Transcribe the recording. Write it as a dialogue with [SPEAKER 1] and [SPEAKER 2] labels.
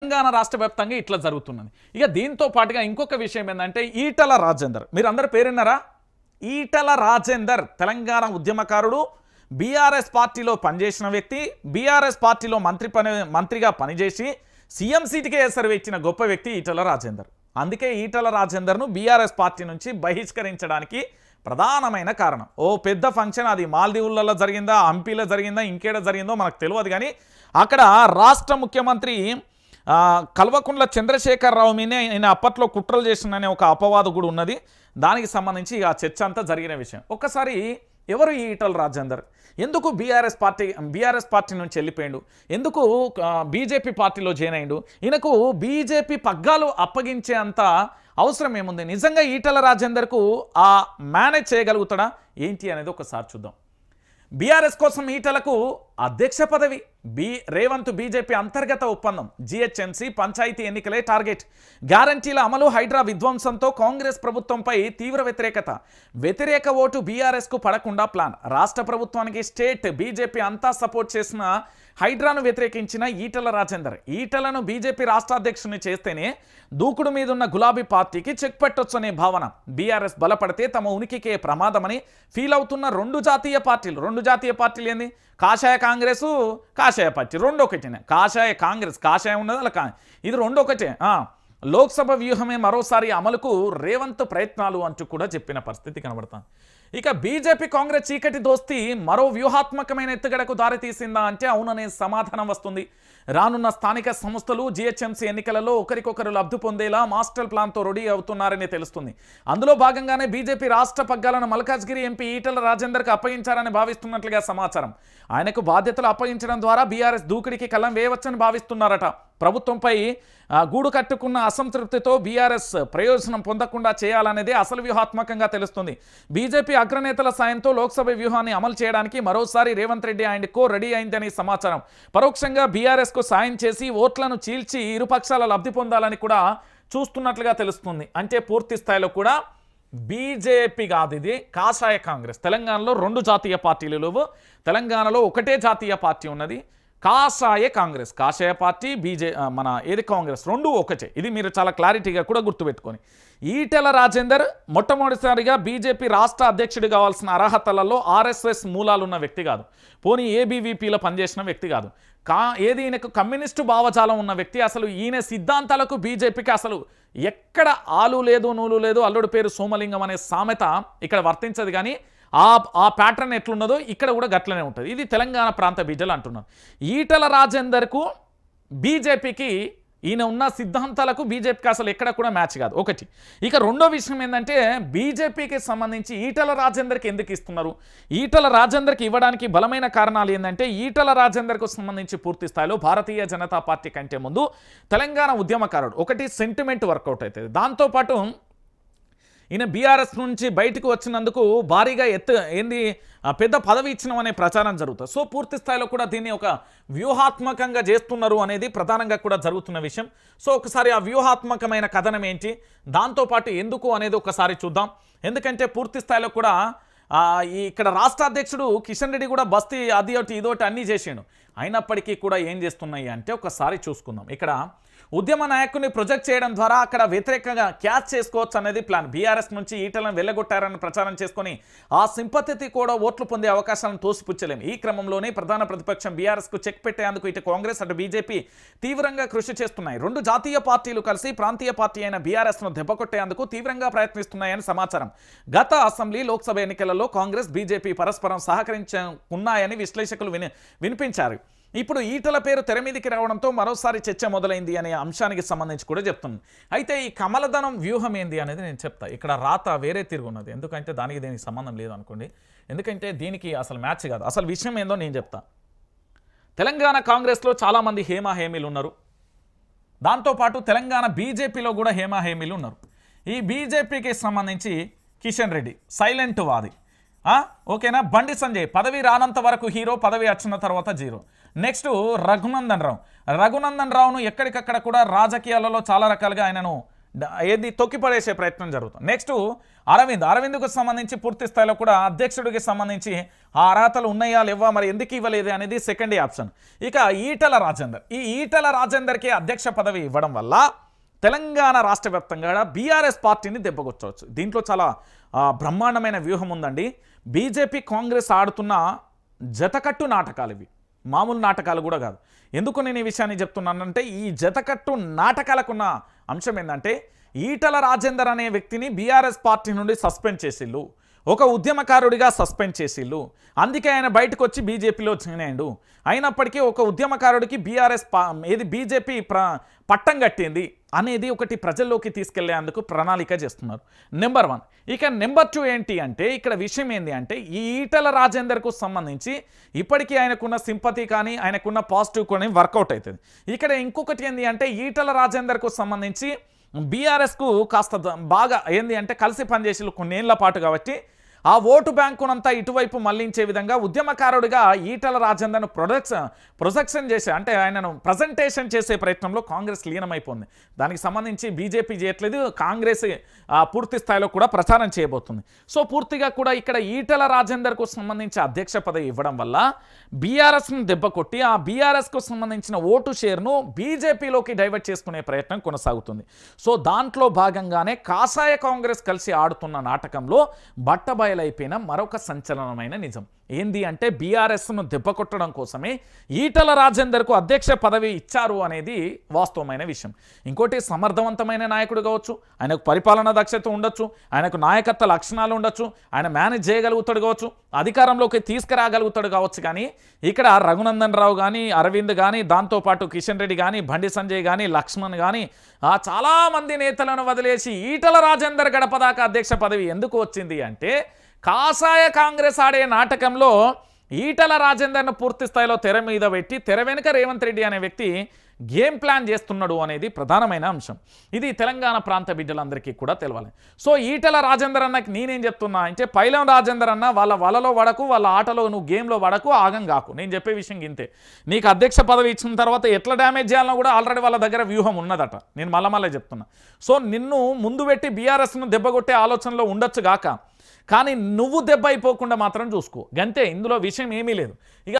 [SPEAKER 1] తెలంగాణ రాష్ట్ర వ్యాప్తంగా ఇట్లా జరుగుతున్నది. ఇక దీంతో పాటుగా ఇంకొక విషయం ఏంటంటే ఈటల రాజేందర్, మీరు అందరు పేరున్నారా? ఈటల రాజేందర్ తెలంగాణ ఉద్యమకారుడు, బీఆర్ఎస్ పార్టీలో పనిచేసిన వ్యక్తి, బీఆర్ఎస్ పార్టీలో మంత్రిగా పనిచేసి సీఎం సీటుకే ఎసరు ఇచ్చిన గొప్ప వ్యక్తి ఈటల రాజేందర్. అందుకే ఈటల రాజేందర్ను బీఆర్ఎస్ పార్టీ నుంచి బహిష్కరించడానికి ప్రధానమైన కారణం ఓ పెద్ద ఫంక్షన్, అది మాల్దీవులలో జరిగిందా, హంపీలో జరిగిందా, ఇంకేడ జరిగిందో మనకు తెలియదు. కానీ అక్కడ రాష్ట్ర ముఖ్యమంత్రి కల్వకుంట్ల చంద్రశేఖరరావు మీదే ఆయన అప్పట్లో కుట్రలు చేసిందనే ఒక అపవాదు కూడా ఉన్నది. దానికి సంబంధించి ఆ చర్చ అంతా జరిగిన విషయం. ఒక్కసారి ఎవరు ఈ ఈటల రాజేందర్, ఎందుకు బీఆర్ఎస్ పార్టీ నుంచి వెళ్ళిపోయాడు, ఎందుకు బీజేపీ పార్టీలో జాయిన్ అయ్యాడు, ఈయనకు బీజేపీ పగ్గాలు అప్పగించే అంత అవసరం ఏముంది, నిజంగా ఈటల రాజేందర్కు ఆ మేనేజ్ చేయగలుగుతాడా ఏంటి అనేది ఒకసారి చూద్దాం. బీఆర్ఎస్ కోసం ఈటలకు అధ్యక్ష పదవి, రేవంత్ బీజేపీ అంతర్గత ఒప్పందం, జీహెచ్ఎంసీ పంచాయతీ ఎన్నికలే టార్గెట్, గ్యారంటీల అమలు, హైడ్రా విధ్వంసంతో కాంగ్రెస్ ప్రభుత్వంపై తీవ్ర వ్యతిరేక ఓటు బీఆర్ఎస్కు పడకుండా ప్లాన్, రాష్ట్ర ప్రభుత్వానికి స్టేట్ బీజేపీ అంతా సపోర్ట్ చేసిన హైడ్రాను వ్యతిరేకించిన ఈటల రాజేందర్, ఈటలను బీజేపీ రాష్ట్ర అధ్యక్షుని చేస్తేనే దూకుడు మీదున్న గులాబీ పార్టీకి చెక్ పెట్టొచ్చనే భావన, బీఆర్ఎస్ బలపడితే తమ ఉనికికే ప్రమాదమని ఫీల్ అవుతున్న రెండు జాతీయ పార్టీలు ఏంది, కాషాయ కాంగ్రెస్, కాషాయ పార్టీ రెండు ఒకటేనే, కాషాయ కాంగ్రెస్ కాషాయం ఉన్నది అలా ఇది రెండు ఒకటే. లోక్సభ వ్యూహమే మరోసారి అమలుకు రేవంత్ ప్రయత్నాలు అంటూ కూడా చెప్పిన పరిస్థితి కనబడుతుంది. ఇక బీజేపీ కాంగ్రెస్ చీకటి దోస్తీ మరో వ్యూహాత్మకమైన ఎత్తుగడకు దారితీసిందా అంటే అవుననే సమాధానం వస్తుంది. రానున్న స్థానిక సంస్థలు జీహెచ్ఎంసీ ఎన్నికలలో ఒకరికొకరు లబ్ధి పొందేలా మాస్టర్ ప్లాన్తో రెడీ అవుతున్నారని తెలుస్తుంది. అందులో భాగంగానే బీజేపీ రాష్ట్ర పగ్గాలను మల్కాజ్గిరి ఎంపీ ఈటల రాజేందర్కు అప్పగించారని భావిస్తున్నట్లుగా సమాచారం. ఆయనకు బాధ్యతలు అప్పగించడం ద్వారా బీఆర్ఎస్ దూకుడికి కళ్ళం వేయవచ్చని భావిస్తున్నారట. ప్రభుత్వంపై గూడు కట్టుకున్న అసంతృప్తితో బీఆర్ఎస్ ప్రయోజనం పొందకుండా చేయాలనేదే అసలు వ్యూహాత్మకంగా తెలుస్తుంది. బీజేపీ అగ్రనేతల సాయంతో లోక్సభ వ్యూహాన్ని అమలు చేయడానికి మరోసారి Revanth Reddy and co ready అయిందని సమాచారం. పరోక్షంగా బీఆర్ఎస్కు సాయం చేసి ఓట్లను చీల్చి ఇరుపక్షాల లబ్ధి పొందాలని కూడా చూస్తున్నట్లుగా తెలుస్తుంది. అంటే పూర్తి స్థాయిలో కూడా బీజేపీ కాదు, ఇది కాషాయ కాంగ్రెస్. తెలంగాణలో రెండు జాతీయ పార్టీలు లేవు, తెలంగాణలో ఒకటే జాతీయ పార్టీ ఉన్నది, కాషాయ కాంగ్రెస్. కాషాయ పార్టీ ఏది కాంగ్రెస్ రెండు ఒకటే. ఇది మీరు చాలా క్లారిటీగా కూడా గుర్తుపెట్టుకొని, ఈటల రాజేందర్ మొట్టమొదటిసారిగా బీజేపీ రాష్ట్ర అధ్యక్షుడు కావాల్సిన అర్హతలలో ఆర్ఎస్ఎస్ మూలాలున్న వ్యక్తి కాదు, పోనీ ఏబీవీపీలో పనిచేసిన వ్యక్తి కాదు, ఏది ఈయనకు కమ్యూనిస్టు భావజాలం ఉన్న వ్యక్తి. అసలు ఈయన సిద్ధాంతాలకు బీజేపీకి అసలు ఎక్కడ ఆలు లేదు నూలు లేదు, అల్లుడి పేరు సోమలింగం అనే సామెత ఇక్కడ వర్తించదు. కానీ ఆ ప్యాటర్న్ ఎట్లున్నదో ఇక్కడ కూడా గట్లనే ఉంటుంది. ఇది తెలంగాణ ప్రాంత బీజలు అంటున్నారు. ఈటల రాజేందర్కు బీజేపీకి ఈయన ఉన్న సిద్ధాంతాలకు బీజేపీకి అసలు ఎక్కడ కూడా మ్యాచ్ కాదు ఒకటి. ఇక రెండో విషయం ఏంటంటే బీజేపీకి సంబంధించి ఈటల రాజేందర్కి ఎందుకు ఇస్తున్నారు, ఈటల రాజేందర్కి ఇవ్వడానికి బలమైన కారణాలు ఏంటంటే ఈటల రాజేందర్కు సంబంధించి పూర్తి స్థాయిలో భారతీయ జనతా పార్టీ కంటే ముందు తెలంగాణ ఉద్యమకారుడు, ఒకటి సెంటిమెంట్ వర్కౌట్ అవుతుంది. దాంతోపాటు ఈయన బీఆర్ఎస్ నుంచి బయటకు వచ్చినందుకు భారీగా పెద్ద పదవి ఇచ్చినాం అనే ప్రచారం జరుగుతుంది. సో పూర్తి స్థాయిలో కూడా దీన్ని ఒక వ్యూహాత్మకంగా చేస్తున్నారు అనేది ప్రధానంగా కూడా జరుగుతున్న విషయం. సో ఒకసారి ఆ వ్యూహాత్మకమైన కథనం ఏంటి, దాంతోపాటు ఎందుకు అనేది ఒకసారి చూద్దాం. ఎందుకంటే పూర్తి స్థాయిలో కూడా ఇక్కడ రాష్ట్ర అధ్యక్షుడు కిషన్ రెడ్డి కూడా బస్తీ అది ఒకటి ఇదొకటి అన్నీ చేసిండు. అయినప్పటికీ కూడా ఏం చేస్తున్నాయి అంటే ఒకసారి చూసుకుందాం. ఇక్కడ ఉద్యమ నాయకుని ప్రొజెక్ట్ చేయడం ద్వారా అక్కడ వ్యతిరేకంగా క్యాచ్ చేసుకోవచ్చు అనేది ప్లాన్. బీఆర్ఎస్ నుంచి ఈటలను వెళ్ళగొట్టారని ప్రచారం చేసుకొని ఆ సింపతి కూడా ఓట్లు పొందే అవకాశాలను తోసిపుచ్చలేము. ఈ క్రమంలోనే ప్రధాన ప్రతిపక్షం బీఆర్ఎస్కు చెక్ పెట్టేందుకు ఇటు కాంగ్రెస్ అటు బీజేపీ తీవ్రంగా కృషి చేస్తున్నాయి. రెండు జాతీయ పార్టీలు కలిసి ప్రాంతీయ పార్టీ అయిన బీఆర్ఎస్ను దెబ్బకొట్టేందుకు తీవ్రంగా ప్రయత్నిస్తున్నాయని సమాచారం. గత అసెంబ్లీ లోక్సభ ఎన్నికలలో కాంగ్రెస్ బీజేపీ పరస్పరం సహకరించుకున్నాయని విశ్లేషకులు వినిపించారు. ఇప్పుడు ఈటల పేరు తెర మీదకి రావడంతో మరోసారి చర్చ మొదలైంది అనే అంశానికి సంబంధించి కూడా చెప్తున్నాను. అయితే ఈ కమలదనం వ్యూహం ఏంది అనేది నేను చెప్తా. ఇక్కడ రాత వేరే తిరుగున్నది, ఎందుకంటే దానికి దీనికి సంబంధం లేదు అనుకోండి, ఎందుకంటే దీనికి అసలు మ్యాచ్ కాదు. అసలు విషయం ఏందో నేను చెప్తా. తెలంగాణ కాంగ్రెస్లో చాలామంది హేమీలు ఉన్నారు, దాంతోపాటు తెలంగాణ బీజేపీలో కూడా హేమీలు ఉన్నారు. ఈ బీజేపీకి సంబంధించి కిషన్ రెడ్డి సైలెంట్ వాది, ఓకేనా. బండి సంజయ్ పదవి రానంత వరకు హీరో, పదవి వచ్చిన తర్వాత జీరో. నెక్స్ట్ రఘునందన్ రావును ఎక్కడికక్కడ కూడా రాజకీయాలలో చాలా రకాలుగా ఆయనను ఏది తొక్కిపడేసే ప్రయత్నం జరుగుతుంది. నెక్స్ట్ అరవింద్కు సంబంధించి పూర్తి స్థాయిలో కూడా అధ్యక్షుడికి సంబంధించి ఆ అర్హతలు ఉన్నాయా లేవా, మరి ఎందుకు ఇవ్వలేదు అనేది సెకండ్ ఆప్షన్. ఇక ఈటల రాజేందర్, ఈ ఈటల రాజేందర్కి అధ్యక్ష పదవి ఇవ్వడం వల్ల తెలంగాణ రాష్ట్ర వ్యాప్తంగా బీఆర్ఎస్ పార్టీని దెబ్బకొట్టవచ్చు. దీంట్లో చాలా బ్రహ్మాండమైన వ్యూహం ఉందండి. బీజేపీ కాంగ్రెస్ ఆడుతున్న జతకట్టు నాటకాలు ఇవి, మామూలు నాటకాలు కూడా కాదు. ఎందుకు నేను ఈ విషయాన్ని చెప్తున్నానంటే ఈ జతకట్టు నాటకాలకున్న అంశం ఏంటంటే ఈటల రాజేందర్ అనే వ్యక్తిని బీఆర్ఎస్ పార్టీ నుండి సస్పెండ్ చేసిళ్ళు, ఒక ఉద్యమకారుడిగా సస్పెండ్ చేసిళ్ళు. అందుకే ఆయన బయటకు వచ్చి బీజేపీలో చేరాడు. అయినప్పటికీ ఒక ఉద్యమకారుడికి బీజేపీ పట్టం కట్టింది అనేది ఒకటి ప్రజల్లోకి తీసుకెళ్లేందుకు ప్రణాళిక చేస్తున్నారు. నెంబర్ 1. ఇక నెంబర్ 2 ఏంటి అంటే ఇక్కడ విషయం ఏంటి అంటే ఈ ఈటల రాజేందర్కు సంబంధించి ఇప్పటికీ ఆయనకున్న సింపతి కానీ ఆయనకున్న పాజిటివ్ కానీ వర్కౌట్ అవుతుంది. ఇక్కడ ఇంకొకటి ఏంటి అంటే ఈటల రాజేందర్కు సంబంధించి బీఆర్ఎస్కు కాస్త బాగా ఏంది అంటే కలిసి పనిచేసి కొన్నేళ్ల పాటు కాబట్టి ఆ ఓటు బ్యాంకునంతా ఇటువైపు మళ్లించే విధంగా ఉద్యమకారుడిగా ఈటల రాజేందర్ను ప్రొజెక్షన్ చేసే అంటే ఆయనను ప్రజెంటేషన్ చేసే ప్రయత్నంలో కాంగ్రెస్ లీనమైపోయింది. దానికి సంబంధించి బీజేపీ చేయట్లేదు, కాంగ్రెస్ పూర్తి స్థాయిలో కూడా ప్రచారం చేయబోతుంది. సో పూర్తిగా కూడా ఇక్కడ ఈటల రాజేందర్కు సంబంధించి అధ్యక్ష పదవి ఇవ్వడం వల్ల బీఆర్ఎస్ను దెబ్బకొట్టి ఆ బీఆర్ఎస్కు సంబంధించిన ఓటు షేర్ను బీజేపీలోకి డైవర్ట్ చేసుకునే ప్రయత్నం కొనసాగుతుంది. సో దాంట్లో భాగంగానే కాషాయ కాంగ్రెస్ కలిసి ఆడుతున్న నాటకంలో బట్టబయలైపోయిన మరొక సంచలనమైన నిజం ఏంది అంటే బీఆర్ఎస్ను దెబ్బకొట్టడం కోసమే ఈటల రాజేందర్కు అధ్యక్ష పదవి ఇచ్చారు అనేది వాస్తవమైన విషయం. ఇంకోటి సమర్థవంతమైన నాయకుడు కావచ్చు, ఆయనకు పరిపాలనా దక్షత ఉండొచ్చు, ఆయనకు నాయకత్వ లక్షణాలు ఉండొచ్చు, ఆయన మేనేజ్ చేయగలుగుతాడు కావచ్చు, అధికారంలోకి తీసుకురాగలుగుతాడు కావచ్చు. కానీ ఇక్కడ రఘునందన్ రావు కానీ అరవింద్ కానీ దాంతోపాటు కిషన్ రెడ్డి కానీ బండి సంజయ్ కానీ లక్ష్మణ్ కానీ చాలామంది నేతలను వదిలేసి ఈటల రాజేందర్ గడప దాకా అధ్యక్ష పదవి ఎందుకు వచ్చింది అంటే కాషాయ కాంగ్రెస్ ఆడే నాటకంలో ఈటల రాజేందర్ను పూర్తి స్థాయిలో తెర మీద పెట్టి తెర వెనుక రేవంత్ రెడ్డి అనే వ్యక్తి గేమ్ ప్లాన్ చేస్తున్నాడు అనేది ప్రధానమైన అంశం. ఇది తెలంగాణ ప్రాంత బిడ్డలందరికీ కూడా తెలవాలి. సో ఈటల రాజేందర్ అన్నకి నేనేం చెప్తున్నా అంటే పైలం రాజేందర్ అన్న వాళ్ళ వలలో వడకు, వాళ్ళ ఆటలో నువ్వు గేమ్లో వడకు, ఆగం కాకు. నేను చెప్పే విషయం ఇంతే. నీకు అధ్యక్ష పదవి ఇచ్చిన తర్వాత ఎట్లా డ్యామేజ్ చేయాలన్నా కూడా ఆల్రెడీ వాళ్ళ దగ్గర వ్యూహం ఉన్నదట. నేను మళ్ళీ చెప్తున్నా. సో నిన్ను ముందు పెట్టి బీఆర్ఎస్ను దెబ్బకొట్టే ఆలోచనలో ఉండొచ్చు గాక, కానీ నువ్వు దెబ్బ అయిపోకుండా మాత్రం చూసుకో. గంతే, ఇందులో విషయం ఏమీ లేదు. ఇక